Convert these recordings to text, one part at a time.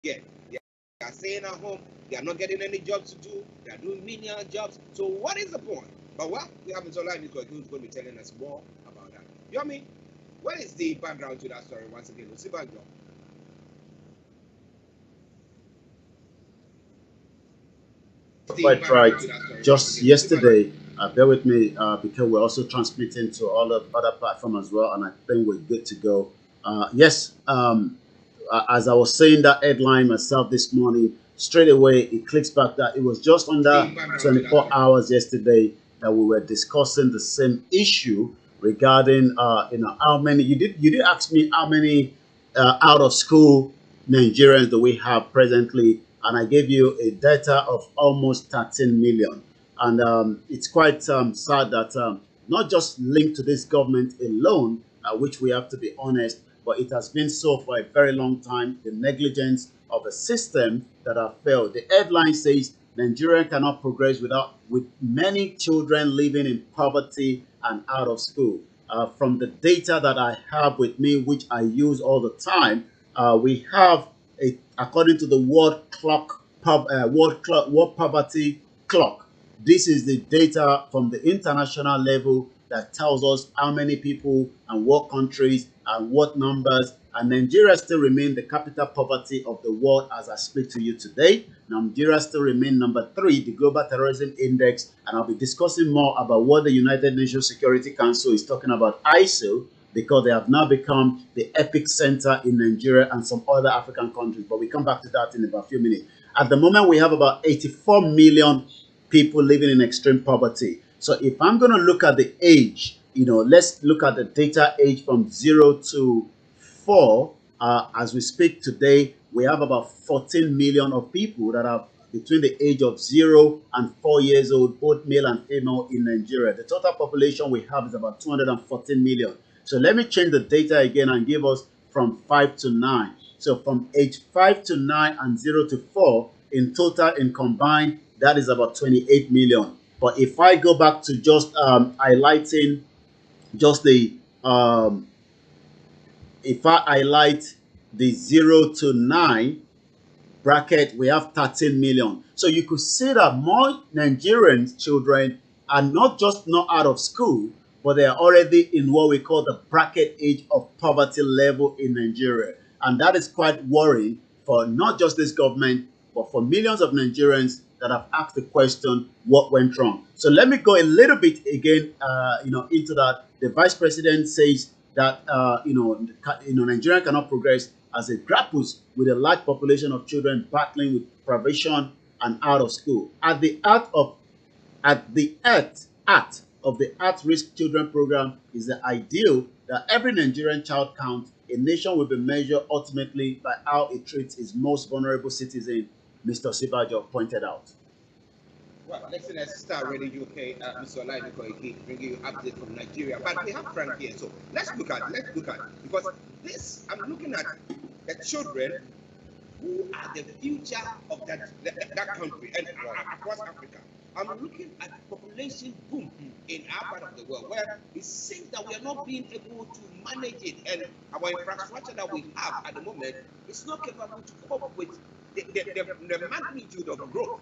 get. They are staying at home. They are not getting any jobs to do. They are doing menial jobs. So what is the point? But well, we have Olayomi Koiki who's going to be telling us more about that. Yomi, what is the background to that story once again? Quite right. Just yesterday, bear with me because we're also transmitting to all the other platforms as well, and I think we're good to go. Yes, as I was saying that headline myself this morning, straight away it clicks back that it was just under 24 hours yesterday that we were discussing the same issue regarding how many you did ask me how many out of school Nigerians do we have presently, and I gave you a data of almost 13 million. And it's quite sad that not just linked to this government alone, which we have to be honest, but it has been so for a very long time. The negligence of a system that have failed. The headline says Nigeria cannot progress with many children living in poverty and out of school. From the data that I have with me, which I use all the time, we have according to the World Poverty Clock. This is the data from the international level that tells us how many people and what countries and what numbers. And Nigeria still remains the capital poverty of the world as I speak to you today. Nigeria still remains number 3, the Global Terrorism Index. And I'll be discussing more about what the United Nations Security Council is talking about ISIL, because they have now become the epic center in Nigeria and some other African countries. But we come back to that in about a few minutes. At the moment, we have about 84 million people living in extreme poverty. So if I'm going to look at the age, let's look at the data age from 0 to 4. As we speak today, we have about 14 million of people that are between the age of 0 and 4 years old, both male and female in Nigeria. The total population we have is about 214 million. So let me change the data again and give us from 5 to 9. So from age 5 to 9 and 0 to 4, in total, in combined, that is about 28 million. But if I go back to just highlighting just the if I highlight the 0 to 9 bracket, we have 13 million. So you could see that more Nigerian children are not just not out of school, but they are already in what we call the bracket age of poverty level in Nigeria. And that is quite worrying for not just this government, but for millions of Nigerians that have asked the question, what went wrong? So let me go a little bit again, into that. The vice president says that Nigeria cannot progress as it grapples with a large population of children battling with privation and out of school. At the heart of the at-risk children program is the ideal that every Nigerian child count. A nation will be measured ultimately by how it treats its most vulnerable citizen, Mr. Sibajo pointed out. Well, listeners, Starr Radio UK, Mr. Olayomi Koiki bringing you update from Nigeria. But we have Frank here, so let's look at because this I'm looking at the children who are the future of that country and across Africa. I'm looking at population boom in our part of the world where it seems that we are not being able to manage it, and our infrastructure that we have at the moment is not capable to cope with the magnitude of growth.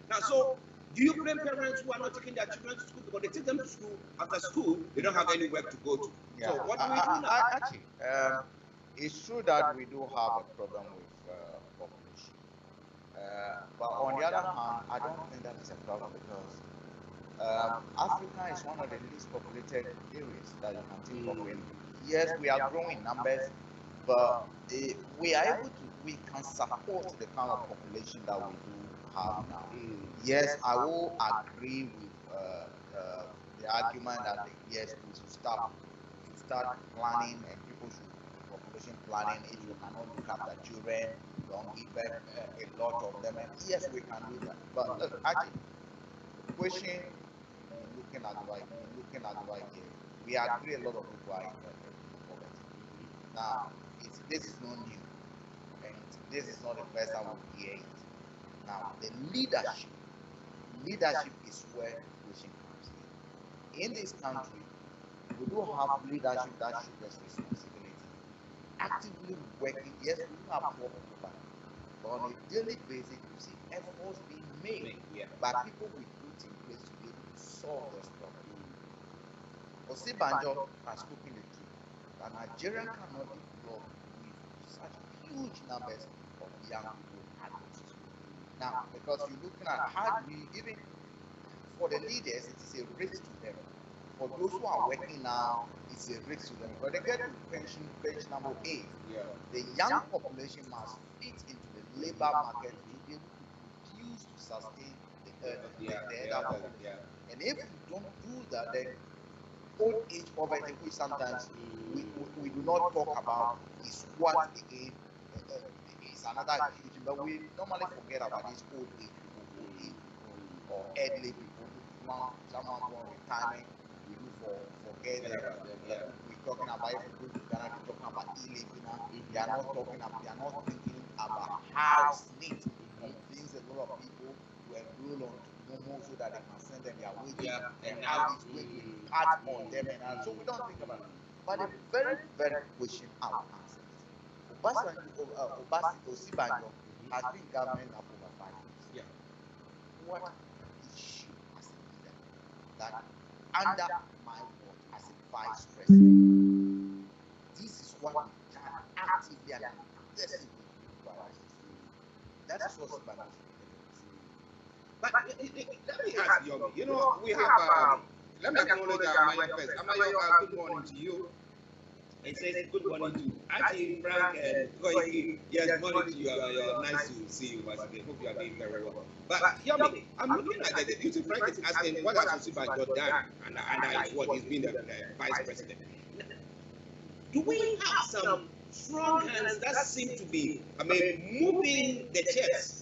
Now, so do you blame parents who are not taking their children to school because they take them to school after school they don't have any work to go to? Yeah. So what do we do now? Actually, it's true that we do have a problem with population. But on the other hand, I don't think that is a problem because Africa is one of the least populated areas that you can think of. In. Yes, we are growing numbers, but we can support the kind of population that we do have now. Yes, I will agree with the argument that yes, we should start planning and people should population planning. If you cannot look after children, don't give birth a lot of them. And yes, we can do that. But look, actually, the question looking at right here, we agree a lot of people are in poverty. Now, this is not new, and this is not the first time we hear it. Now, the leadership is where question comes in. In this country, we do have leadership that should responsibility, actively working. Yes, we do have poor people, But on a daily basis, you see efforts being made by people with roots in place to be able to solve this problem. Osibanjo has spoken the truth that Nigeria cannot develop with such huge numbers of young people at the school. Now, because you're looking at how do we, even for the leaders, it is a risk to them. For those who are working now, it's a risk to them. But they get to page number 8. The young population must fit into the labor market to be able to produce to sustain the other population. And if you don't do that, then old age poverty, which sometimes we do not talk about, is what again is another huge. But we normally forget about these old age people, or elderly people. Someone who on retirement, we do forget that. We're talking about, if we go to Ghana, we're talking about e-living now. They are not talking about, they are not thinking about how SNIT convince a lot of people to enroll on Momo so that they can send them their wages, and how this way will impact on them. And so we don't think about it. But the very, very question our answers. Osibanjo has been government now for over 5 years. What issue as a leader that under my watch as a vice president, this is what we can actively and aggressively do. That is what Osibanjo is. But let me ask Yomi, you know, we have, let me acknowledge Amaya first. Amaya, good morning to you. It says good morning to Archie, Frank, and Koiki. Yes, good morning to you, Amaya. Nice to see you once again. Hope you are doing very well. But Yomi, I'm looking at the duty. Frank is asking what has Osibanjo done and what he's been the vice president. Do we have some strong hands that seem to be, moving the chairs?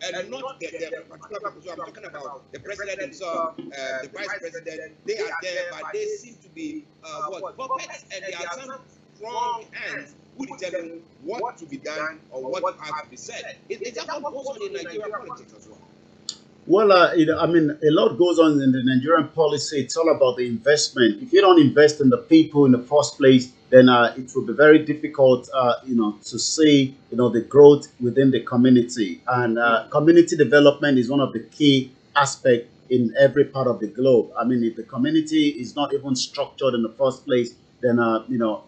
And not the particular people. So I'm talking about the president himself, the vice president. They are there, but they seem to be puppets, and there are some strong hands who determine what to be done or what has to be said. Is that what goes on in Nigerian politics as well? Well, a lot goes on in the Nigerian policy. It's all about the investment. If you don't invest in the people in the first place, then it will be very difficult, to see, the growth within the community. And community development is one of the key aspects in every part of the globe. I mean, if the community is not even structured in the first place, then,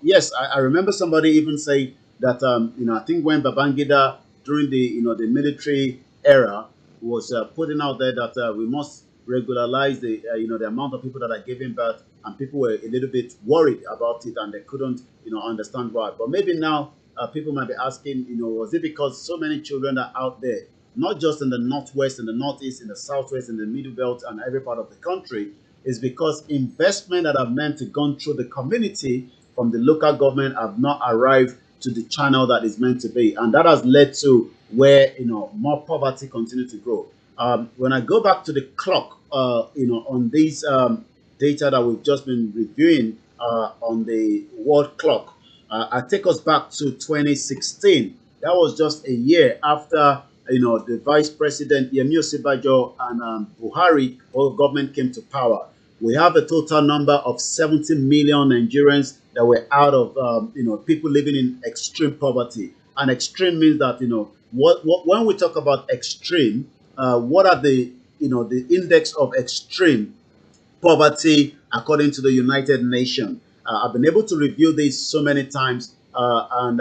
yes, I remember somebody even saying that, I think when Babangida, during the military era, was putting out there that we must regularize the amount of people that are giving birth, and people were a little bit worried about it, and they couldn't understand why. But maybe now people might be asking, was it because so many children are out there, not just in the northwest, in the northeast, in the southwest, in the middle belt, and every part of the country? Is because investment that are meant to go through the community from the local government have not arrived to the channel that is meant to be, and that has led to where more poverty continue to grow. When I go back to the clock, on these data that we've just been reviewing on the world clock, I take us back to 2016. That was just a year after the Vice President Yemi Osibanjo and Buhari government came to power. We have a total number of 70 million Nigerians that were out of people living in extreme poverty. And extreme means that when we talk about extreme, what are the index of extreme poverty according to the United Nations? I've been able to review this so many times, and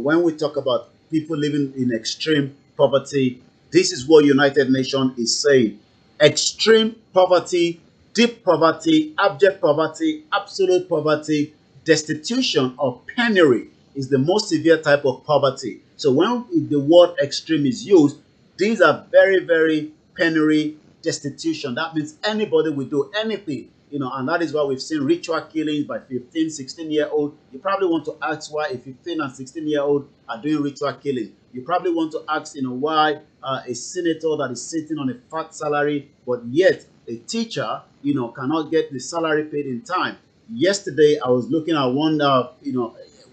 when we talk about people living in extreme poverty, this is what United Nations is saying: extreme poverty, deep poverty, abject poverty, absolute poverty, destitution or penury is the most severe type of poverty. So when the word extreme is used, these are very, very penury, destitution. That means anybody will do anything, and that is why we've seen ritual killings by 15, 16-year-old. You probably want to ask why a 15 and 16-year-old are doing ritual killing. You probably want to ask, why a senator that is sitting on a fat salary, but yet a teacher, cannot get the salary paid in time. Yesterday, I was looking at one,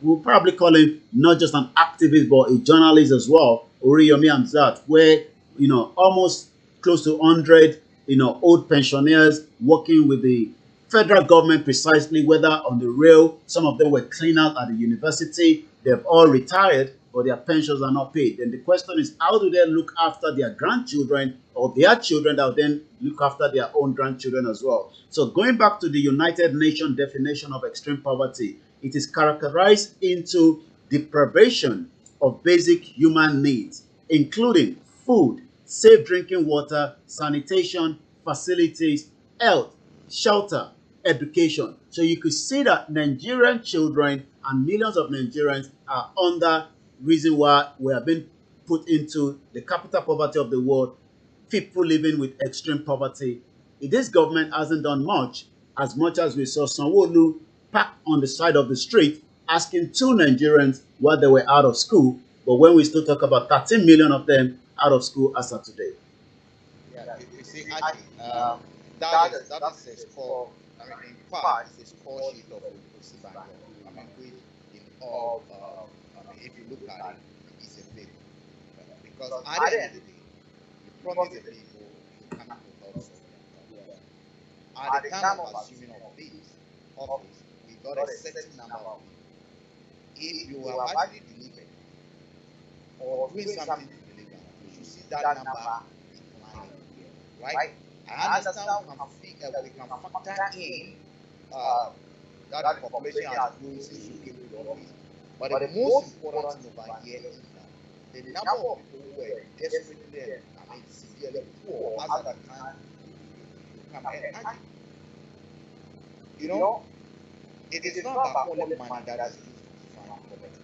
we'll probably call him not just an activist, but a journalist as well, Olayomi Hamzat, where, almost close to 100, old pensioners working with the federal government, precisely, whether on the rail. Some of them were cleaners at the university. They've all retired, but or their pensions are not paid. Then the question is, how do they look after their grandchildren or their children that will then look after their own grandchildren as well? So going back to the United Nations definition of extreme poverty, it is characterized into deprivation of basic human needs, including food, safe drinking water, sanitation, facilities, health, shelter, education. So you could see that Nigerian children and millions of Nigerians are under reason why we are being put into the capital poverty of the world, people living with extreme poverty. This government hasn't done much as we saw Sanwo-Olu parked on the side of the street asking 2 Nigerians why they were out of school. But when we still talk about 13 million of them out of school as of today. Yeah, you see, Archie, that is a score. I mean, in fact, it's a score sheet of Osibanjo. I mean, which in all, I mean, if you look at it, it's a fake. Because at the end of the day, you promise the people you cannot help them. At the time of assuming office, we got a certain number of people. If you have actually delivered or doing something to deliver, you should see that number declining, right? I understand we can factor in that the population has grown since you came to the office, but the most important thing over here is that the number of people who were desperately, I mean, severely poor as at the time you come and you know, it is not about only money that is used to find poverty.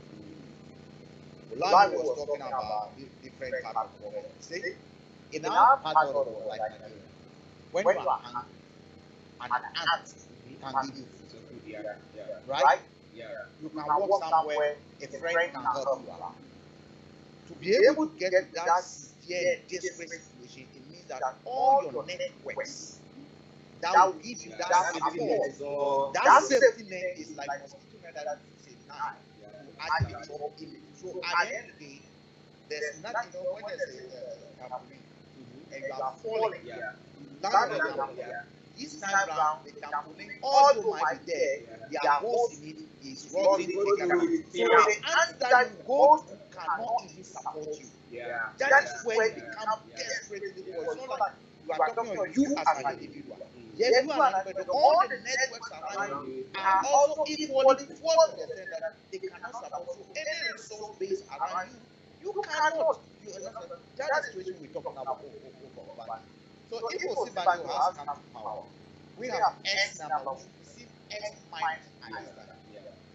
Olayomi was talking about different types of poverty. See, in our part of the world, like Nigeria, when you are hungry, an ant can give you food, right? Yeah. You can walk somewhere, a friend can help you out. To be able to get to that severe, desperate situation, it means that all your networks that will give you that safety net. That safety net is like mosquito net that you say now. You add it up in it. So at the end of the day, there's nothing, you know, when there's a trampoline and you are falling, you land on the trampoline. This time round, the trampoline, although might be there, their holes in it is roughly taken out. So the ant that you go to cannot even support you. That is where you become desperately poor. It's not like you are talking on you as an individual. Yes, you are an individual, but all the networks around you are also equally poor to the extent that they cannot support you. Any resource base around you, you cannot. You understand? That is the situation we're talking about. So if Osibanjo has come to power, we have X number, we see X minus against that.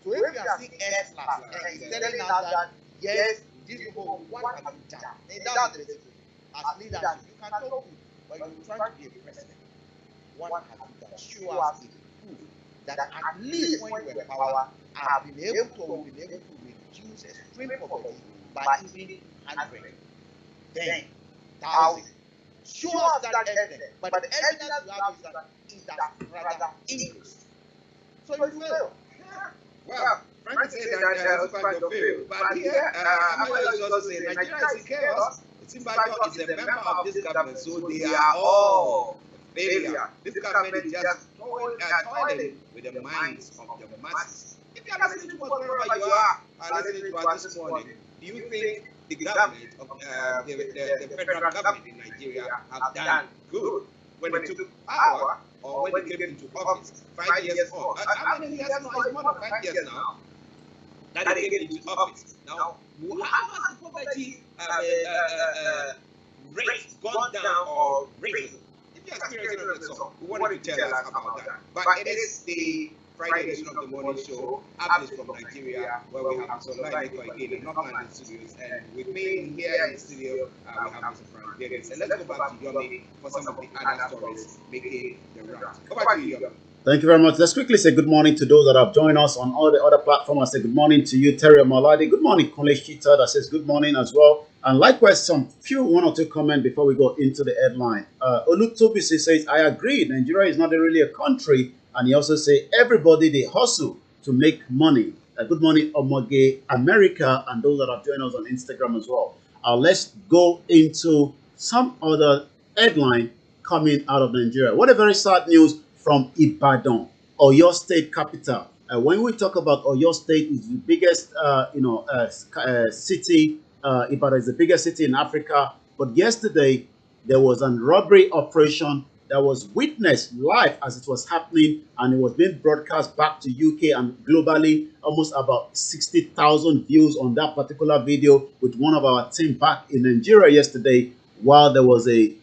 So if we are seeing X plus, and he's telling us that yes, these people, what have you done? And that's the situation. As leadership, you can talk good, but you're trying to be a president. What have you done? Show us a proof that at least when you were in power, have been able to reduce extreme poverty by even 100, 10, 1,000. Show us that evidence, but the evidence you have is that it has rather increased. So you fail. Well, Frank said that Osibanjo failed, but here, Amala is also saying Nigeria is in chaos. Osibanjo is a member of this government, so they are all failure. This government is just toiling with the minds of the masses. If you are listening to us wherever you are listening to us this morning, do you think the government of the federal government in Nigeria have done good when they took power or when they came into office 5 years on? How many years now? It's more than 5 years now that they came into office. Now, how has the poverty rate gone down or risen? If you're experiencing it, so we wanted to tell us about that. But it is the Friday edition of the morning show, updates from Nigeria, where we have Mr. Olayomi Koiki in the Northern Nigeria Studios, and with me here in the studio, we have Mr. Frank Davis. And let's go back to Yomi for some of the other stories making the rounds. Go back to you, Yomi. Thank you very much. Let's quickly say good morning to those that have joined us on all the other platforms. I say good morning to you, Terry Maladi. Good morning, Kunle Shita, that says good morning as well. And likewise, one or two comments before we go into the headline. Olutobisi says, I agree, Nigeria is not really a country. And he also says, everybody, they hustle to make money. Good morning, Omoge America, and those that have joined us on Instagram as well. Let's go into some other headline coming out of Nigeria. What a very sad news from Ibadan, or your state capital. When we talk about Oyo State, is the biggest, city. Ibadan is the biggest city in Africa. But yesterday, there was a robbery operation that was witnessed live as it was happening, and it was being broadcast back to UK and globally. Almost about 60,000 views on that particular video with one of our team back in Nigeria yesterday, while there was a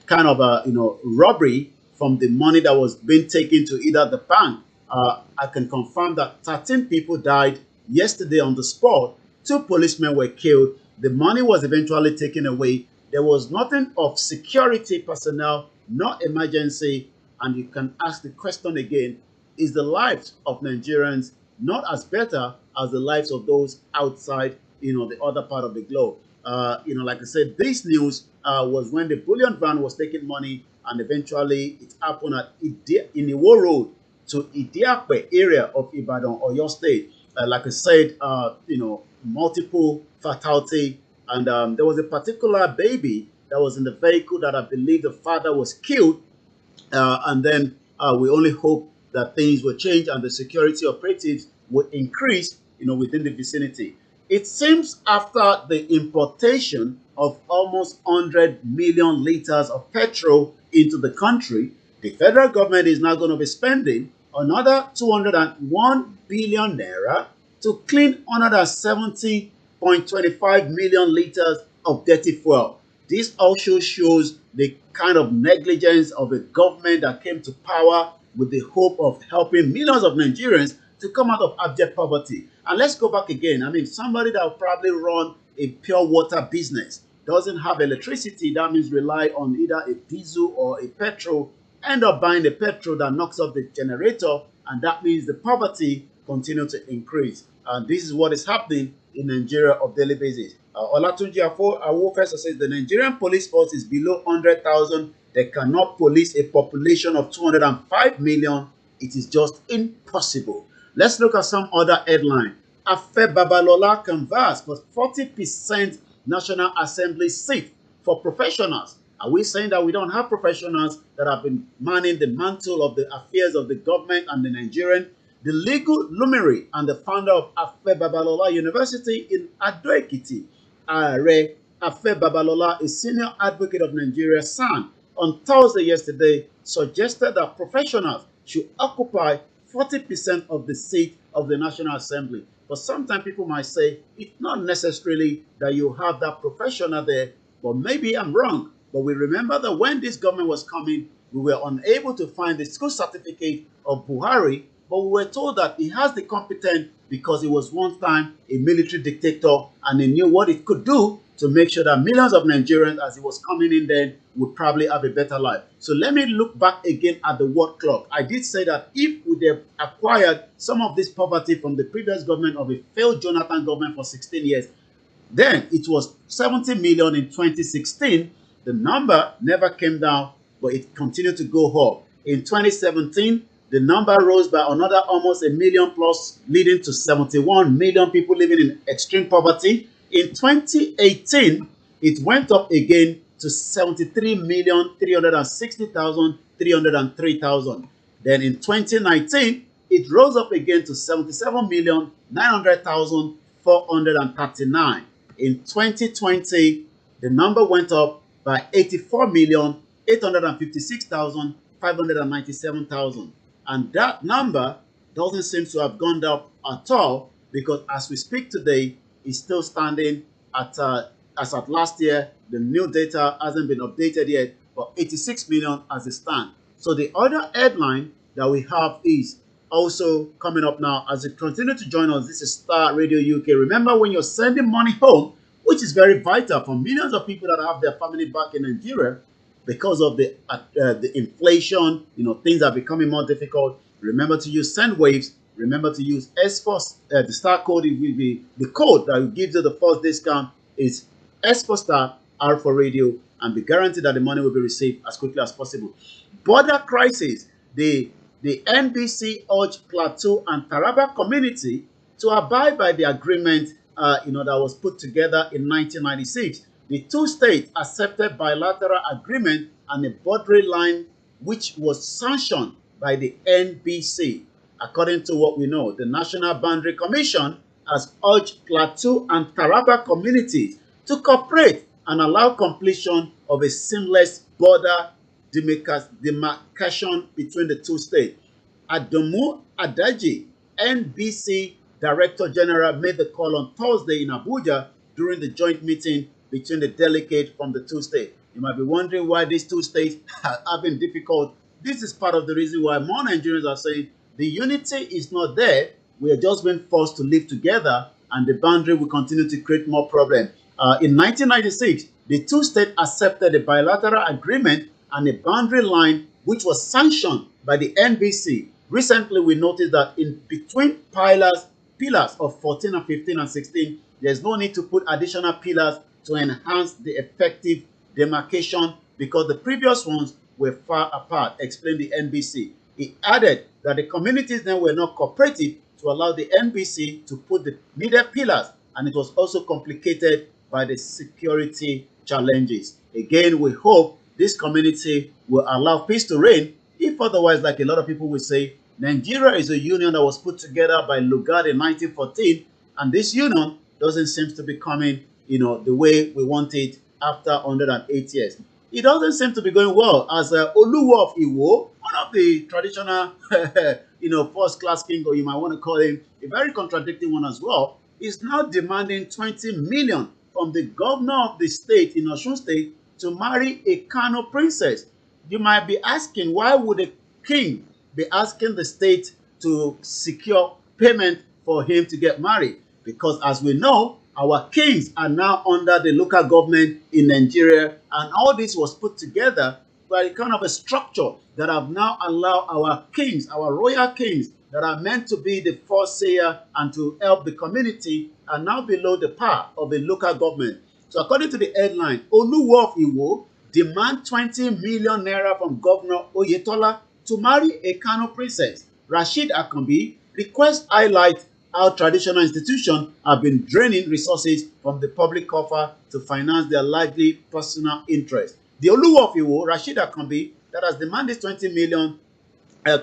kind of a robbery from the money that was being taken to either the bank. I can confirm that 13 people died yesterday on the spot. 2 policemen were killed. The money was eventually taken away. There was nothing of security personnel, not emergency. And you can ask the question again, is the lives of Nigerians not as better as the lives of those outside, the other part of the globe? Like I said, this news was when the bullion van was taking money, and eventually it happened at Iwo Road to Idiape area of Ibadan, Oyo State. Like I said, multiple fatality, and there was a particular baby that was in the vehicle that I believe the father was killed, and then we only hope that things will change and the security operatives will increase, within the vicinity. It seems after the importation of almost 100 million liters of petrol into the country, the federal government is now going to be spending another 201 billion naira to clean 170.25 million liters of dirty fuel. This also shows the kind of negligence of a government that came to power with the hope of helping millions of Nigerians to come out of abject poverty. And let's go back again. I mean, somebody that will probably run a pure water business doesn't have electricity. That means rely on either a diesel or a petrol, end up buying the petrol that knocks off the generator, and that means the poverty continue to increase. And this is what is happening in Nigeria on daily basis. Olatunji Awofesa says the Nigerian police force is below 100,000. They cannot police a population of 205 million. It is just impossible. Let's look at some other headline. Afe Babalola canvass for 40% National Assembly seat for professionals. Are we saying that we don't have professionals that have been manning the mantle of the affairs of the government and the Nigerian? The legal luminary and the founder of Afe Babalola University in Ado-Ekiti, Are Afe Babalola, a senior advocate of Nigeria, SAN, on Thursday yesterday suggested that professionals should occupy 40% of the seat of the National Assembly. But sometimes people might say it's not necessarily that you have that professional there, but maybe I'm wrong. But we remember that when this government was coming, we were unable to find the school certificate of Buhari, but we were told that he has the competence because he was one time a military dictator and he knew what it could do to make sure that millions of Nigerians, as he was coming in then, would probably have a better life. So let me look back again at the word clock. I did say that if we have acquired some of this poverty from the previous government of a failed Jonathan government for 16 years, then it was 70 million in 2016. The number never came down, but it continued to go up. In 2017, the number rose by another almost a million plus, leading to 71 million people living in extreme poverty. In 2018, it went up again to 73,360,303,000. Then in 2019, it rose up again to 77,900,439. In 2020, the number went up by 84,856,597,000. And that number doesn't seem to have gone up at all, because as we speak today, it's still standing at, as at last year, the new data hasn't been updated yet, but 86 million as it stands. So the other headline that we have is also coming up now. As you continue to join us, this is Starr Radio UK. Remember, when you're sending money home, which is very vital for millions of people that have their family back in Nigeria, because of the inflation, things are becoming more difficult. Remember to use SendWaves. Remember to use S4. The Star code will be the code that gives you the first discount is S4 Star, R for radio, and be guaranteed that the money will be received as quickly as possible. Border crisis. The NBC urged Plateau and Taraba community to abide by the agreement that was put together in 1996. The two states accepted bilateral agreement and a boundary line which was sanctioned by the NBC. According to what we know, the National Boundary Commission has urged Plateau and Taraba communities to cooperate and allow completion of a seamless border demarcation between the two states. Adamu Adaji, NBC Director General, made the call on Thursday in Abuja during the joint meeting between the delegates from the two states. You might be wondering why these two states are having difficult. This is part of the reason why more Nigerians are saying the unity is not there. We are just being forced to live together, and the boundary will continue to create more problems. In 1996, the two states accepted a bilateral agreement and a boundary line which was sanctioned by the NBC. Recently, we noticed that in between pillars of 14 and 15 and 16, there's no need to put additional pillars to enhance the effective demarcation because the previous ones were far apart, explained the NBC. He added that the communities then were not cooperative to allow the NBC to put the needed pillars, and it was also complicated by the security challenges. Again, we hope this community will allow peace to reign. If otherwise, like a lot of people will say, Nigeria is a union that was put together by Lugard in 1914, and this union doesn't seem to be coming, the way we want it after 108 years. It doesn't seem to be going well, as Oluwo of Iwo, one of the traditional, first-class king, or you might want to call him a very contradicting one as well, is now demanding 20 million from the governor of the state in Osun State to marry a Kano princess. You might be asking, why would a king be asking the state to secure payment for him to get married? Because as we know, our kings are now under the local government in Nigeria, and all this was put together by a kind of a structure that have now allowed our kings, our royal kings, that are meant to be the foresayer and to help the community, are now below the power of a local government. So according to the headline, Oluwo of Iwo demand 20 million naira from Governor Oyetola to marry a Kano princess. Rashid Akanbi requests highlight how traditional institutions have been draining resources from the public coffer to finance their lively personal interests. The Oluwo of Iwo, Rashid Akanbi, that has demanded 20 million,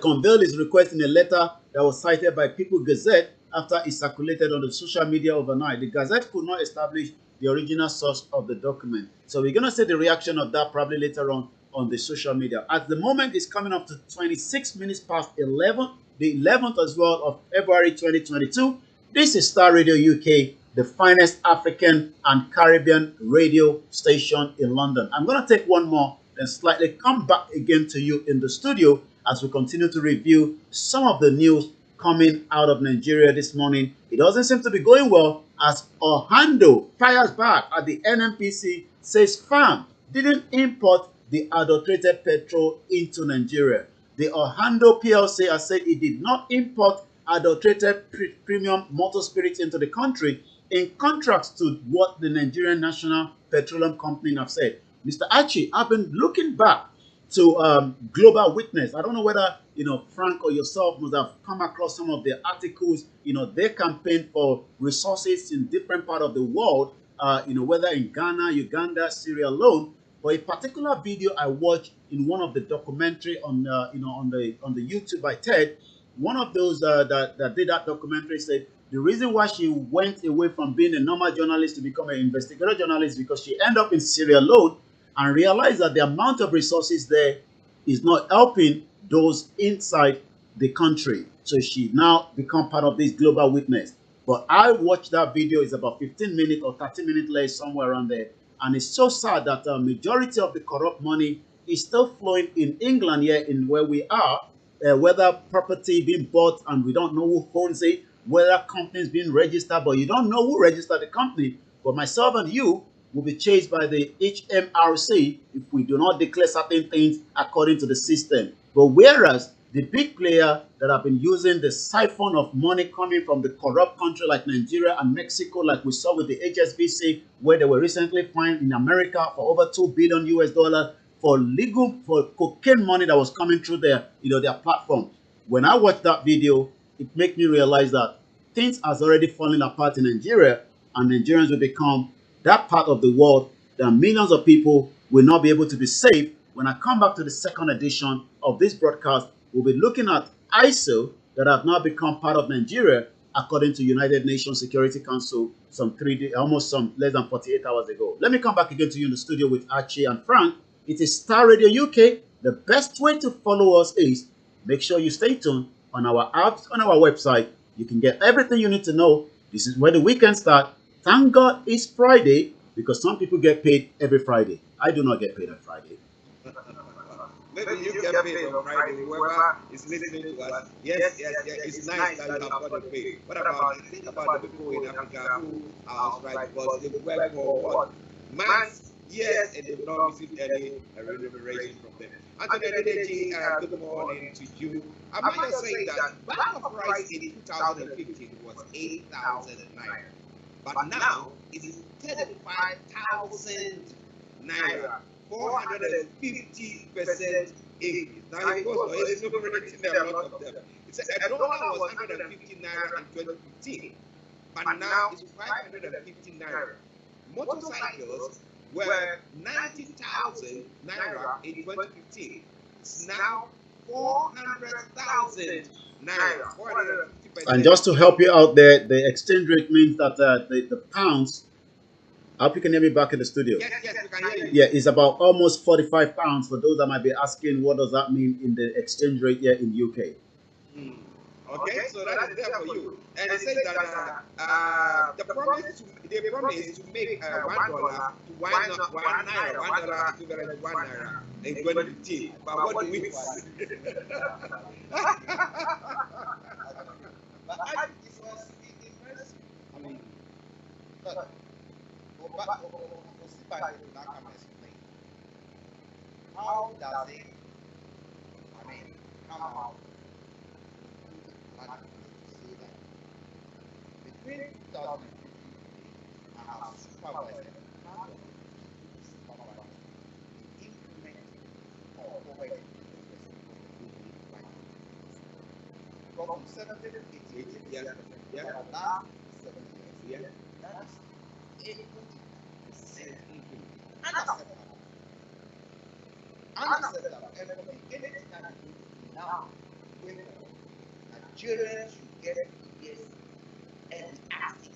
conveyed his request in a letter that was cited by People Gazette after it circulated on the social media overnight. The Gazette could not establish the original source of the document. So we're going to see the reaction of that probably later on the social media. At the moment, it's coming up to 26 minutes past 11, the 11th as well of February 2022. This is Star Radio UK, the finest African and Caribbean radio station in London. I'm going to take one more, then slightly come back again to you in the studio as we continue to review some of the news coming out of Nigeria this morning. It doesn't seem to be going well as Ohando fires back at the NNPC, says farm didn't import the adulterated petrol into Nigeria. The Ohando PLC has said it did not import adulterated premium motor spirits into the country, in contrast to what the Nigerian National Petroleum Company have said. Mr. Archie, I've been looking back to Global Witness. I don't know whether Frank or yourself must have come across some of their articles. They campaign for resources in different parts of the world, whether in Ghana, Uganda, Sierra Leone. For a particular video I watched in one of the documentary on the YouTube by Ted, one of those that did that documentary said the reason why she went away from being a normal journalist to become an investigative journalist because she ended up in Sierra Leone and realized that the amount of resources there is not helping those inside the country. So she now become part of this Global Witness. But I watched that video. It's about 15 minutes or 30 minutes late, somewhere around there. And it's so sad that the majority of the corrupt money is still flowing in England here in where we are, whether property being bought and we don't know who owns it, whether companies being registered, but you don't know who registered the company. But myself and you will be chased by the HMRC if we do not declare certain things according to the system. But whereas the big player that have been using the siphon of money coming from the corrupt country like Nigeria and Mexico, like we saw with the HSBC, where they were recently fined in America for over $2 billion for cocaine money that was coming through their platform. When I watched that video, it made me realize that things has already fallen apart in Nigeria, and Nigerians will become that part of the world that millions of people will not be able to be safe. When I come back to the second edition of this broadcast, we'll be looking at ISIL, that have now become part of Nigeria, according to United Nations Security Council, almost some less than 48 hours ago. Let me come back again to you in the studio with Archie and Frank. It is Starr Radio UK. The best way to follow us is make sure you stay tuned on our apps, on our website. You can get everything you need to know. This is where the weekend starts. Thank God it's Friday, because some people get paid every Friday. I do not get paid on Friday. Maybe you get paid on Friday, whoever is listening to us. Yes, it's nice that you have got a pay. What about, think about the people in Africa who are on strike because they work for what? Months, years, and they've not received any remuneration from them. Anthony Adedeji, good morning to you. I might just say that bag of rice in 2015 was 8,000 naira, but now it is 35,000 naira. 450% increase. Now it goes, it's enumerating a lot of them. It's a dollar was 150 naira in 2015, but now it's 550 naira. Motorcycles were 90,000 naira in 2015. It's now 400,000 naira. 450%. And just to help you out there, the exchange rate means that the pounds, I hope you can hear me back in the studio. Yes, we can hear you. Yeah, it's about almost 45 pounds for those that might be asking what does that mean in the exchange rate here in UK. Okay, so that is there for you. And they say that they promise to make $1 to $1 equivalent to $1 in 2015. But what do we find? But I think this was impressive. I mean, look. How does it, come out to say that between 2015 and our supervisor, part of the increment of poverty from 70 to 88 last 7 years, that is 80% increment. Unacceptable. And for me, anything that we do now, Nigerians should get yes and ask.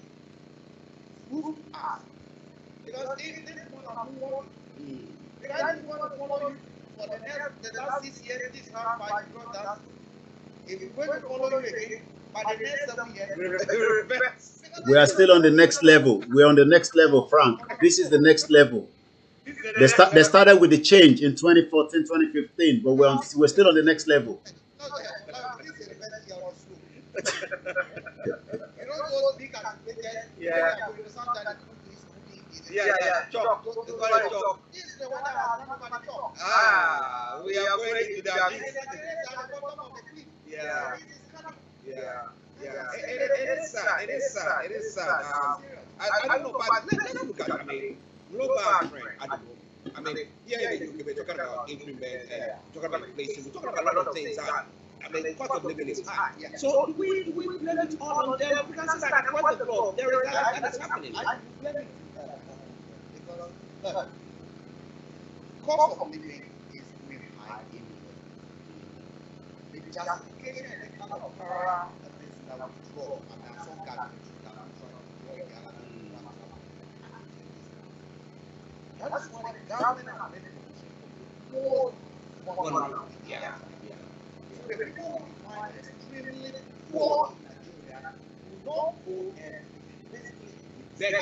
Prove us. Because if this one are who want you, if I want to follow you for the last 6 years, this is how far you got that. If we're going to follow you again, by the next 7 years, we are still on the next level. We're on the next level, Frank. This is the next level. They started with the change in 2014, 2015, but we're still on the next level. Chop. This is the one that has run over the chop. We are going to the abyss. It is sad. I don't know, but let's look at, global trend at the moment. Here in the UK, we're talking about increment, talking about inflation, we're talking about a lot of things. Cost of living is high. Yeah. So do we blame it all on them? We can say that across the globe, that is happening. I blame it because cost of living is really high in the justification and the kind of power that is that we draw, and there are some governments that are trying to draw the other. That's why the government are making more money. Yeah. So the people we find extremely poor in Nigeria will not go and basically beg.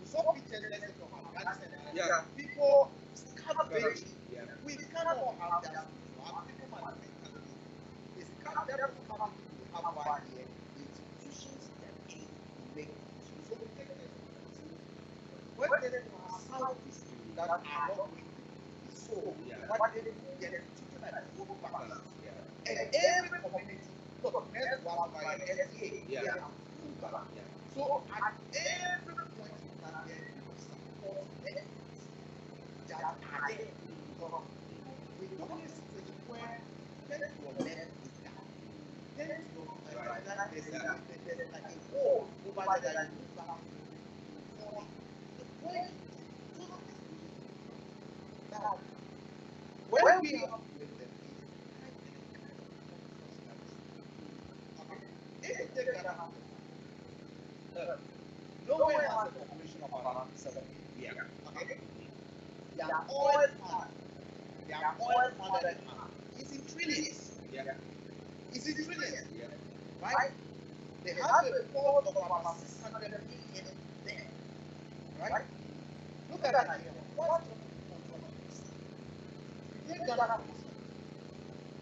So pictures, let's say from Afghanistan, people scavenge. We cannot have that. Our people might be they scavenge to come to have one here. The institutions that aim to make so we take it. When there are scientists that are not going to be so, what they do, they are teaching at the whole balance. And every community, look, next one by SDA, they are balance. So at every point in time, there is support networks that are there. We don't have a situation where 10 to 11 is down. 10 to 11 there's like a wall over there that you move back. Now, when we are with them, hand, nowhere has a population of around 7 million. Yeah. Okay? Their oil fund, is in trillions. Yeah. It's in trillions. Yeah. Right? They have a report of about 600 million there. Right? Look at Nigeria. What's we take Ghana for instance.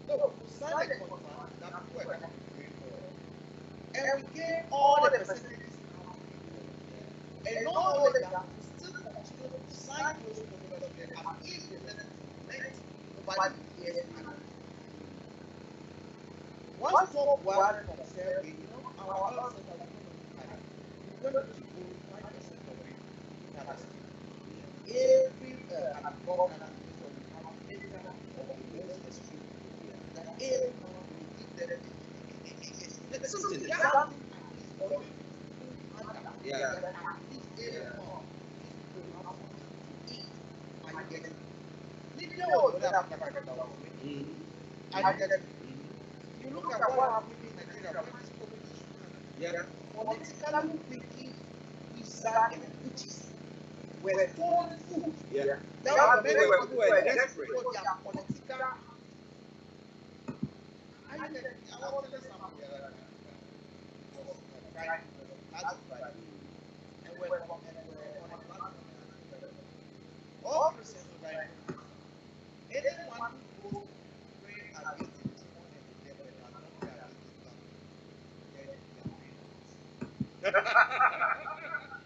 No, we signed a contract that people are coming to pay for. And we gave all the facilities out. And not only that, we still continue to sign those documents there as if the necessity meant over the years and once top one from survey, our health center we're going to go 5% of it in Niger State. Every government will have data of the most extreme that every month we give them It's something. something Yeah. yeah. Yeah. That at least every month these people have something to eat and get it. Libya was not Africa and get it. You look at what happened in Nigeria when this COVID issue Yeah. politically thinking wizards and witches were stolen food. Yeah. That was They many were people desperate. were desperate for their political. I was telling somebody the other time, it was Friday, last Friday, and we're on a platform. All Christians right now, anyone who goes to pray against the demon and the devil and not pray against the government,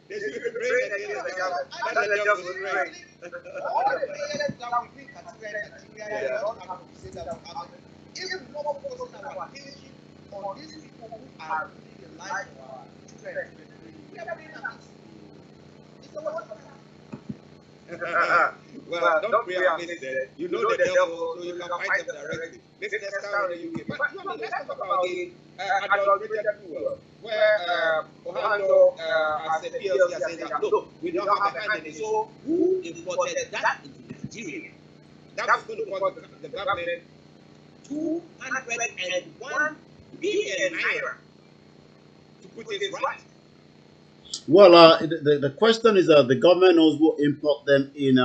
They should be praying against the government. Let the devil pray. all the prayers that we bring Nigeria, we all have to say that we have it. If we not focus our attention on these people who are living the life of our children, we are praying against it. It's a waste of time. Well, don't pray against them. You know the devil, so you can fight them directly. Let's start in the UK. But let's talk about the adulterated fuel, where Ohando as a PLC has said that look, we don't have a hand in it. So who imported that into Nigeria? That was going to cost the government 201 billion naira to put it right. Well, the question is that the government knows who import them in.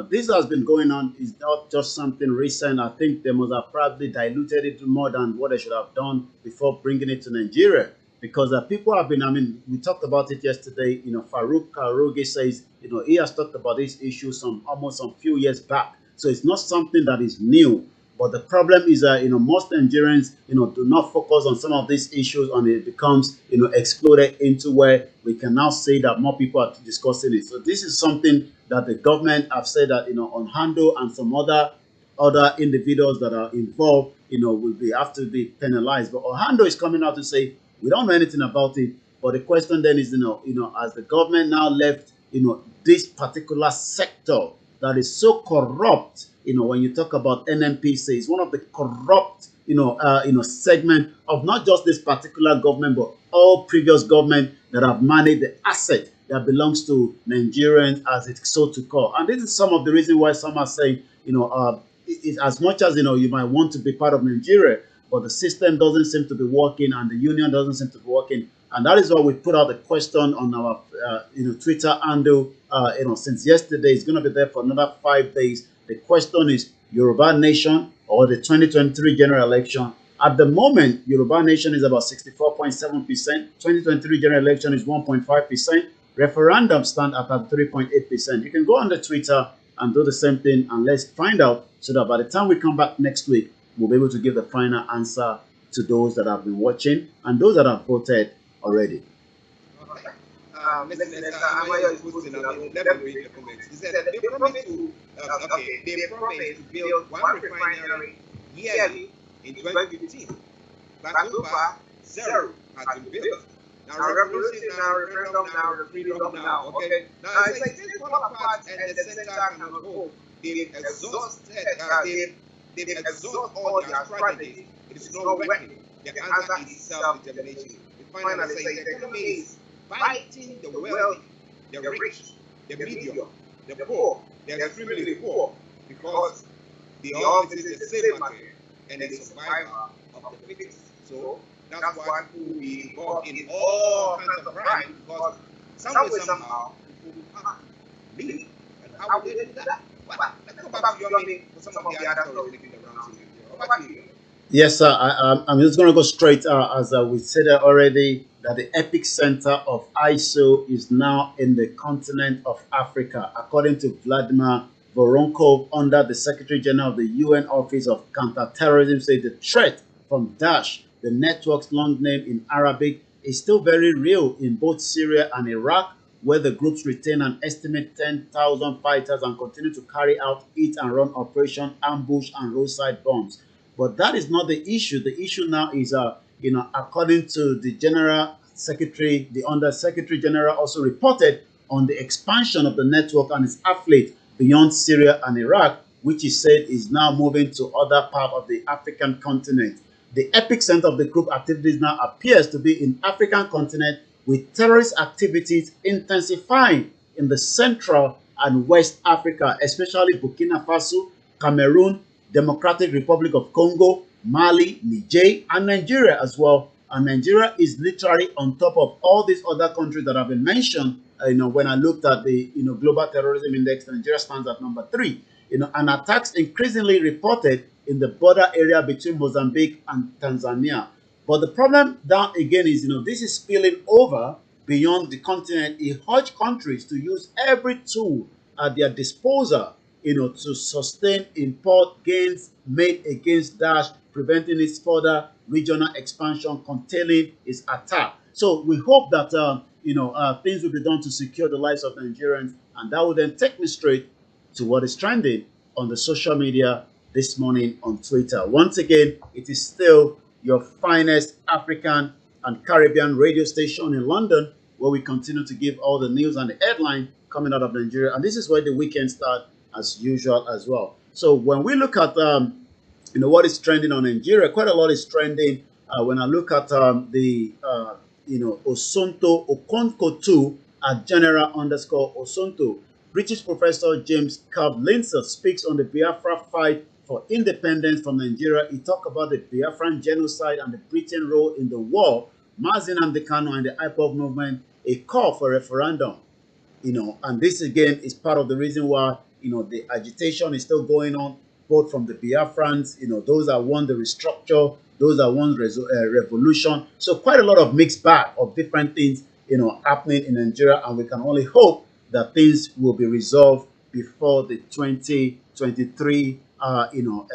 This has been going on. It's not just something recent. I think they must have probably diluted it more than what they should have done before bringing it to Nigeria. Because people have been, we talked about it yesterday. Farouk Karogi says, he has talked about this issue almost some few years back. So it's not something that is new. But the problem is that most Nigerians do not focus on some of these issues, and it becomes exploded into where we can now say that more people are discussing it. So this is something that the government have said that on Hando and some other individuals that are involved will have to be penalized. But Ohando is coming out to say we don't know anything about it. But the question then is as the government now left this particular sector that is so corrupt. When you talk about NNPC, it's one of the corrupt, segment of not just this particular government, but all previous government that have managed the asset that belongs to Nigerians, as it's so to call. And this is some of the reason why some are saying, as much as you might want to be part of Nigeria, but the system doesn't seem to be working, and the union doesn't seem to be working. And that is why we put out the question on our Twitter handle since yesterday. It's going to be there for another 5 days. The question is Yoruba Nation or the 2023 general election. At the moment, Yoruba Nation is about 64.7%. 2023 general election is 1.5%. Referendum stand at 3.8%. You can go on the Twitter and do the same thing, and let's find out so that by the time we come back next week, we'll be able to give the final answer to those that have been watching and those that have voted already. Okay. Listeners, Amaya is posting. Let me read the comments. He said they promised to build one refinery yearly in 2015. But so far, zero has been built. Now revolution, now referendum, now freedom, now. Okay. Now it's like this fall apart and the center cannot hold. They've exhausted. They've exhausted all their strategies. It is not working. The answer is self-determination. The final say the economy is fighting the wealthy, the rich, the medium, the poor, the extremely poor, because they all visit the same market and the survival of the fittest. So That's why people will be involved in all kinds of crime, because some way, somehow, people have to leave. And how will they do that? But let's go back to Yomi for some of the other stories making the rounds in Nigeria. Over to you. Yes, sir. I'm just going to go straight, as we said already, that the epicenter of ISO is now in the continent of Africa, according to Vladimir Voronkov, under the Secretary General of the UN Office of Counterterrorism, said the threat from Daesh, the network's long name in Arabic, is still very real in both Syria and Iraq, where the groups retain an estimated 10,000 fighters and continue to carry out hit-and-run operation, ambush, and roadside bombs. But that is not the issue. The issue now is, according to the General Secretary, the Under Secretary General also reported on the expansion of the network and its affiliate beyond Syria and Iraq, which he said is now moving to other parts of the African continent. The epicenter of the group activities now appears to be in African continent, with terrorist activities intensifying in the Central and West Africa, especially Burkina Faso, Cameroon, Democratic Republic of Congo, Mali, Niger, and Nigeria as well. And Nigeria is literally on top of all these other countries that have been mentioned. When I looked at the Global Terrorism Index, Nigeria stands at number 3. And attacks increasingly reported in the border area between Mozambique and Tanzania. But the problem down again is, this is spilling over beyond the continent. It urged countries to use every tool at their disposal, to sustain import gains made against Daesh, preventing its further regional expansion, containing its attack. So we hope that things will be done to secure the lives of Nigerians, and that will then take me straight to what is trending on the social media this morning on Twitter. Once again, it is still your finest African and Caribbean radio station in London, where we continue to give all the news and the headline coming out of Nigeria. And this is where the weekend starts as usual as well. So when we look at what is trending on Nigeria, quite a lot is trending. When I look at Osonto Okonkwo at General_Osonto, British professor James Lindsay speaks on the Biafra fight for independence from Nigeria. He talked about the Biafran genocide and the Britain role in the war, Mazi Nnamdi Kanu and the IGBOHO movement, a call for referendum. And this again is part of the reason why the agitation is still going on, both from the Biafrans, those that want the restructure, those that want revolution. So quite a lot of mixed bag of different things, happening in Nigeria, and we can only hope that things will be resolved before the 2023,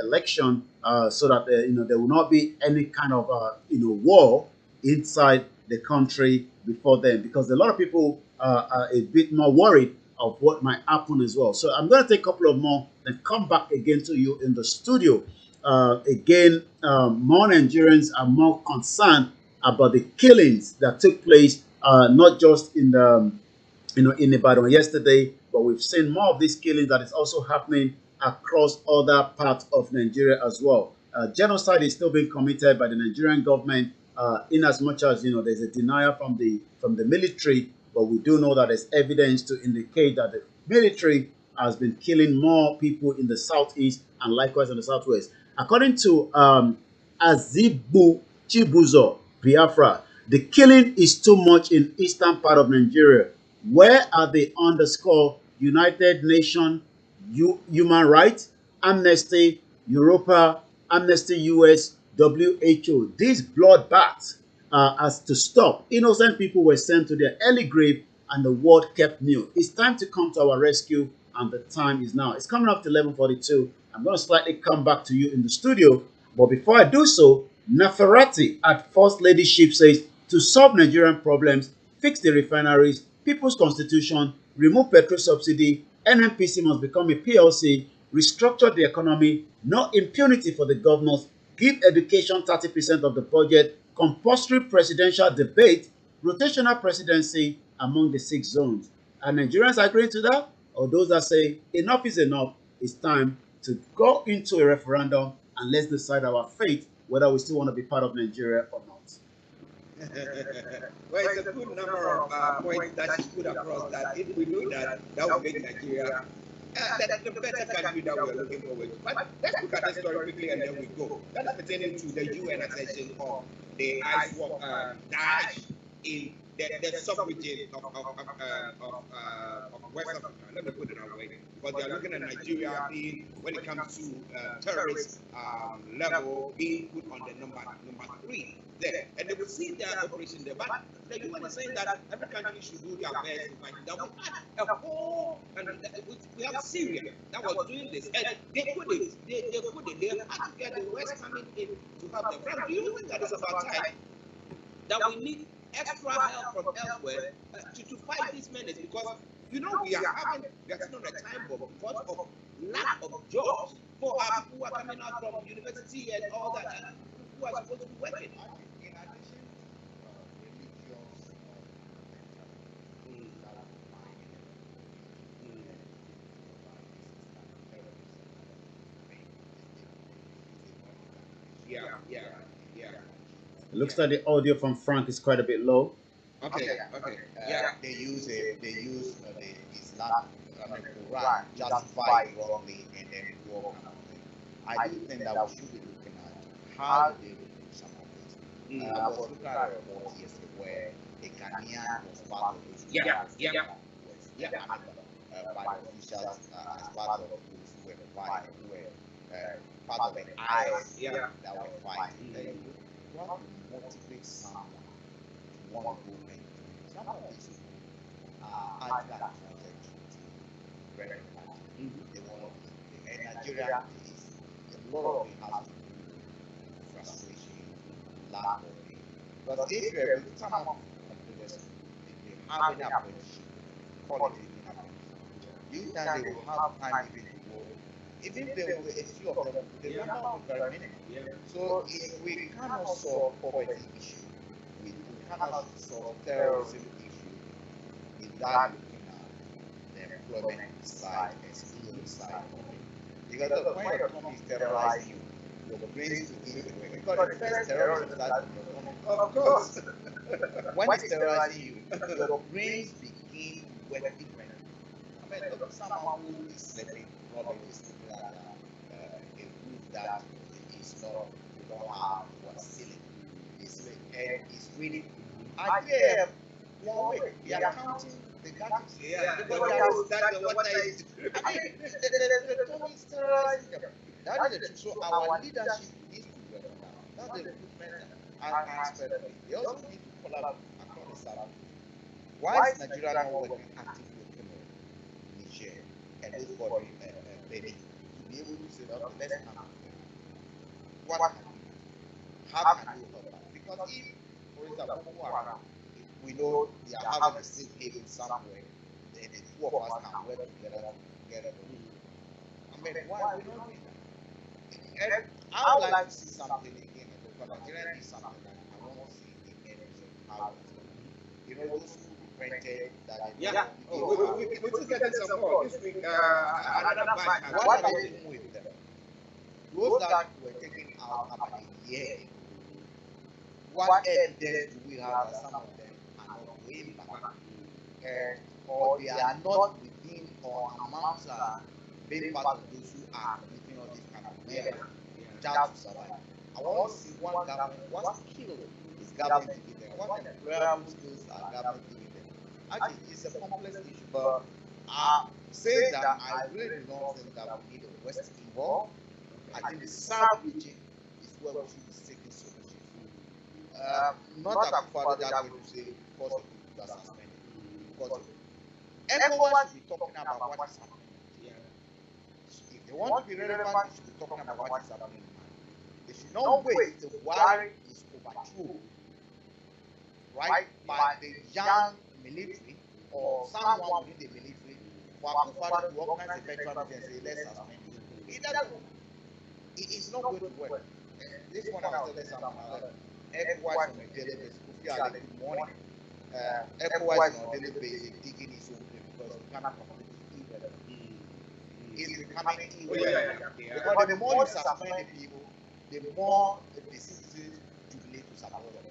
election, so that there will not be any kind of war inside the country before then, because a lot of people are a bit more worried of what might happen as well. So I'm going to take a couple of more and come back again to you in the studio. More Nigerians are more concerned about the killings that took place, not just in the in Ibadan yesterday, but we've seen more of these killings that is also happening across other parts of Nigeria as well. Genocide is still being committed by the Nigerian government, in as much as there's a denial from the military, but we do know that there's evidence to indicate that the military has been killing more people in the southeast and likewise in the southwest. According to Azibu Chibuzo Biafra, the killing is too much in eastern part of Nigeria. Where are the United Nations Human Rights, Amnesty, Europa, Amnesty US, WHO? These bloodbaths has to stop. Innocent people were sent to their early grave and the world kept mute. It's time to come to our rescue, and the time is now. It's coming up to 11:42. I'm going to slightly come back to you in the studio, but before I do so, Naferati at First Ladyship says, to solve Nigerian problems, fix the refineries, People's Constitution, remove petrol subsidy, NNPC must become a PLC, restructure the economy, no impunity for the governors, give education 30% of the budget, compulsory presidential debate, rotational presidency among the 6 zones. Are Nigerians agreeing to that? Or those that say enough is enough, it's time to go into a referendum and let's decide our fate, whether we still want to be part of Nigeria or not? Well, it's a good number of points that she put across, that if we do that, that will make Nigeria that's the better country that we are looking forward to. But let's look at the story quickly and then we go. That is pertaining to the UN accession of the Daesh in the sub-region of West Africa. Let me put it that way, because they are looking at Nigeria being, when it comes to terrorist level, being put on the number 3 there, and they will see their operation there. But the UN is saying that every country should do their best to fight. That we had a whole, and we have Syria that was doing this, and they couldn't. They couldn't. They had to get the West coming in to help them. Frank, do you think that it's about time that we need extra help from elsewhere to fight these menace? Because we are sitting on a time bomb because of lack of jobs for our people who are coming out from university and all that, who are supposed to be working. In addition to religious Yeah. It looks like the audio from Frank is quite a bit low. Okay. They use the Islam, Quran, justified wrongly, and then go on. I do think that we should be looking at how they do some of this. I was looking at a report yesterday where a Ghanaian was part of this. By the officials as part of those who were part of the IS that were fighting. What would motivate someone to want to go and some of these people are attracted to very much. They want to be. And Nigeria is a lot of it has to do with frustration, lack of it. But if you're able to come up with they have an apprenticeship, quality in apprenticeship, you think they will have time even to go. Even there were a few of them, the number was very minimal. So if we cannot solve poverty issue, we cannot solve terrorism issue without looking at the employment side and skill side of it. Because the point of economy is terrorizing you, your brains to give it away. Because the first terrorism starts in your economy. Of course. When it's terrorizing you, your brains begin to work differently. I mean, look at someone who is sleeping, probably is sleeping at a roof that is not, you don't have what ceiling. And it's really, I hear one way, they are counting the gadgets. That's what I used to do. I mean, the economy is terrorizing them. That is the truth. So our leadership needs to work on that. That's the recruitment aspect of it. They also need to collaborate across the South. Why is Nigeria not working actively with Niger and those bordering Benin to be able to say, okay, let's come together. What can we do? How can we help out? Because if, for example, Boko Haram, we know they are having a safe haven somewhere, then the two of us can work together. I mean, why we not doing that? And I would like to see something again, because Nigeria needs something that I want to see the end of how it's going. You know, those who rented that. We still getting some more this week. Another batch. What are they doing with them? Those that were taken out about a year ago, what evidence do we have that some of them are not going back? Or they are not within or amongst being part of those who are committing all this kind of murder just to survive? I want to see one government, what's killed is government giving them, what employable skills are government giving them. Actually, it's a complex issue, but saying that, I really do not think that we need the West involved. I think the South region is where we should be seeking solutions. Not that far that way to say because of people that are suspended. Because everyone should be talking about what is happening. If they want to be relevant, they should be talking about what is happening. They should not wait till Buhari is overthrown, right, by the young military or someone within the military for Akufo-Addo to organize a veteran and say, let's suspend you. It doesn't. It is not going to work. This one I was telling someone, ECOWAS on a daily basis, good morning. ECOWAS on a daily basis digging his own grave because we cannot completely irrelevant. It's becoming irrelevant. Because the more you suspend the people, the more the citizens jubilate to support them.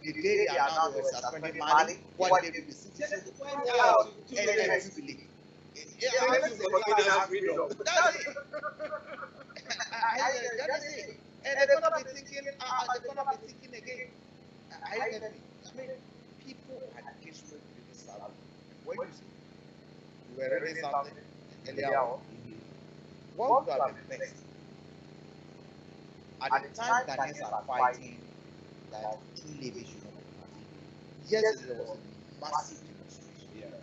The day they are now suspending Mali, what they do, the citizens and jubilate. Yeah, I listen for freedom. That's it. That is it. And they're gonna be thinking. They're gonna be thinking again. I get me. I mean, people are desperate to be savvy. When you see, you were reading something earlier on. What would have been best at the time Ghanaians are fighting that e-levy should not be party? Yes, there was a massive demonstration. Yeah.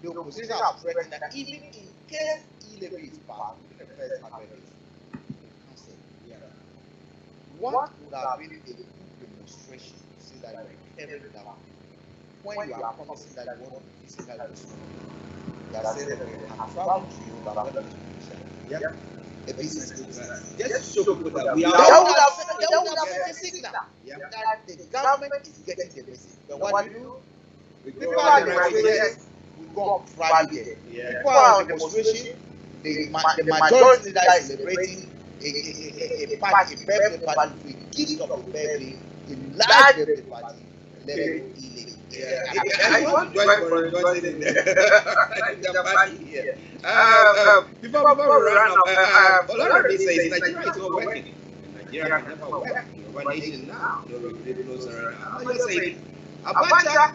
The opposition are threatening that even in case e-levy is passed within the first 100 days, cancel. Yeah. What would have been a good demonstration to say that you are carrying down when you are promising that you want to be physical responsible? You are saying that I'm traveling to you, but I'm going to be yeah. A business business. Just show people that we are. That would have been a signal that the government is getting the message. But what do you do? People are demonstrating. We go on Friday. People are on demonstration. The majority that is celebrating a party, a birthday party, with gift of a birthday, a large birthday party, let it be illegal. I want to join in the party here. Before we run up, Olayomi says Nigeria is not working. Nigeria can never work. Yoruba nation now. Yoruba closer. I'm not saying Abacha.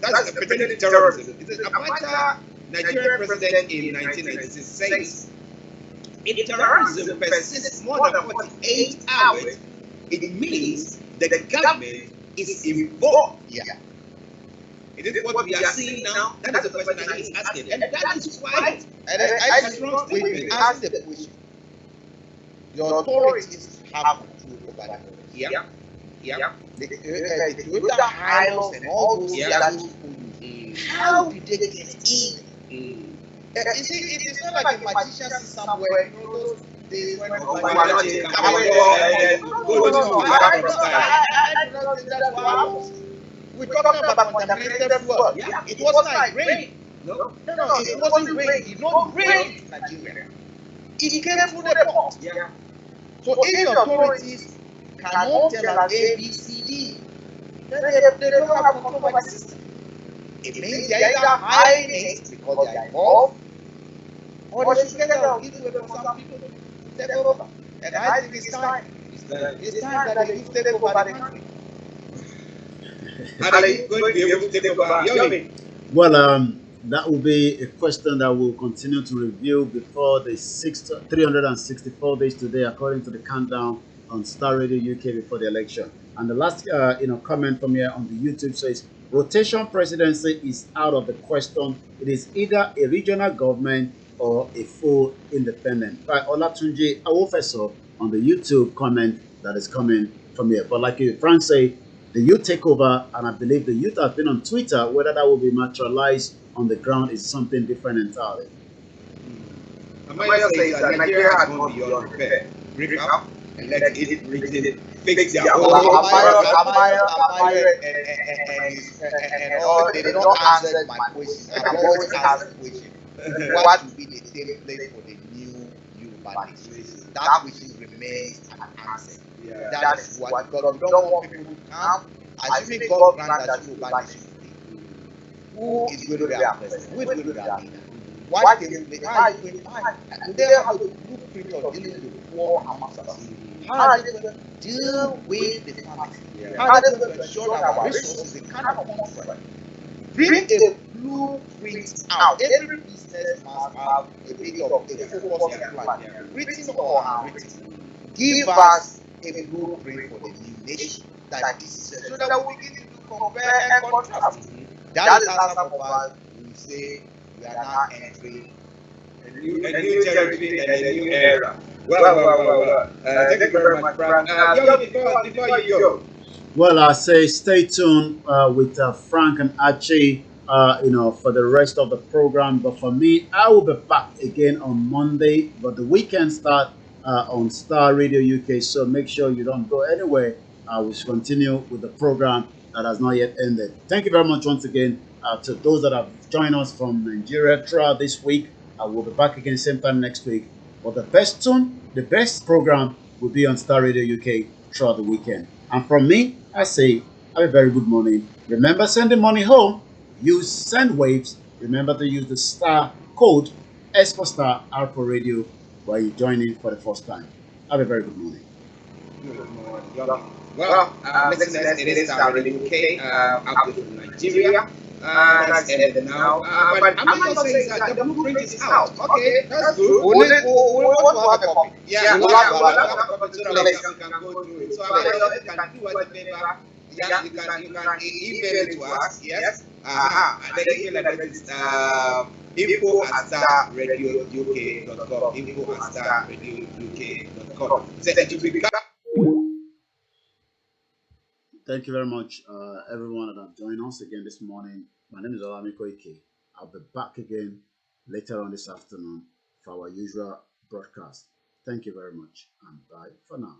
That's pertaining to terrorism. It says Abacha, Nigerian president in 1996, says if terrorism persists more than 48 hours, it means that the government is involved. Yeah. Is it what we are seeing now? That is the question that he is asking. And that is why I strong statement. Ask the question. The authorities have control over the government. Yeah. The Toyota Hilux and all those that people use. How did they get in? You see, it is not like a magician sees somewhere. You know those days when I do not think that's what happens. We're talking about contaminated fuel. Yeah. It wasn't like rain. No, it wasn't rain. It did not rain in Nigeria. It came through the port. Yeah. So if the authorities cannot tell us A, B, C, D, then they don't have control over the system. It means they are either hiding it because they are involved, or they should get out give away from some people to take over. And I think it's time. It's time that they take over the country. Are you going to be able to take over? Yomi? Well, that will be a question that we'll continue to review before the 364 days today, according to the countdown on Star Radio UK before the election. And the last, comment from here on the YouTube says, rotation presidency is out of the question. It is either a regional government or a full independent. By Olatunji Awofeso on the YouTube comment that is coming from here. But like Frank said, the youth take over, and I believe the youth have been on Twitter. Whether that will be materialized on the ground is something different entirely. Amaya says that Nigeria has gone beyond repair. Break up and let it fix their own. And all, they did not answer my question. I've always asked the question. What will be the template for the new Yoruba nation? That question remains unanswered. Yeah. That is what, because we don't want people to come. Assuming God grant that Yoruba nation today, who is going to be our president? Who is going to be our leader? What can you do? How are you going to do? They have a blueprint of dealing with the poor amongst us. How are they going to deal with the families? Yeah. How are they going to ensure that our resources cannot come from? Bring a blueprint out. Every business must have a bit of a focus plan, written or unwritten. Give us a blueprint for the new nation that this is, so that we begin to compare and contrast. That is answer for us. We say we are now entering a new territory and a new era. Well. Thank you very much, Frank. Before you go. Well, I say stay tuned with Frank and Archie, for the rest of the program. But for me, I will be back again on Monday. But the weekend start on Star Radio UK. So make sure you don't go anywhere. We should continue with the program that has not yet ended. Thank you very much once again to those that have joined us from Nigeria throughout this week. I will be back again same time next week. But the best tune, the best program will be on Star Radio UK throughout the weekend. And from me, I say, have a very good morning. Remember, sending money home. Use send waves. Remember to use the star code S for Star, R for Radio while you join in for the first time. Have a very good morning. Good morning, Yomi. Well, listeners, it is Starr Radio UK, update from Nigeria. That's ended now. But I'm not saying that the blueprint is out. Okay, that's good. We want to have a copy. Yeah, we'll we'll have to have have a copy so that we can go through it. So I mean, you can do us a favor. Yeah, you can email it to us. Yes. The email address is info@starradiouk.com. info@starradiouk.com. So it will be. Thank you very much, everyone that have joined us again this morning. My name is Olayomi Koiki. I'll be back again later on this afternoon for our usual broadcast. Thank you very much, and bye for now.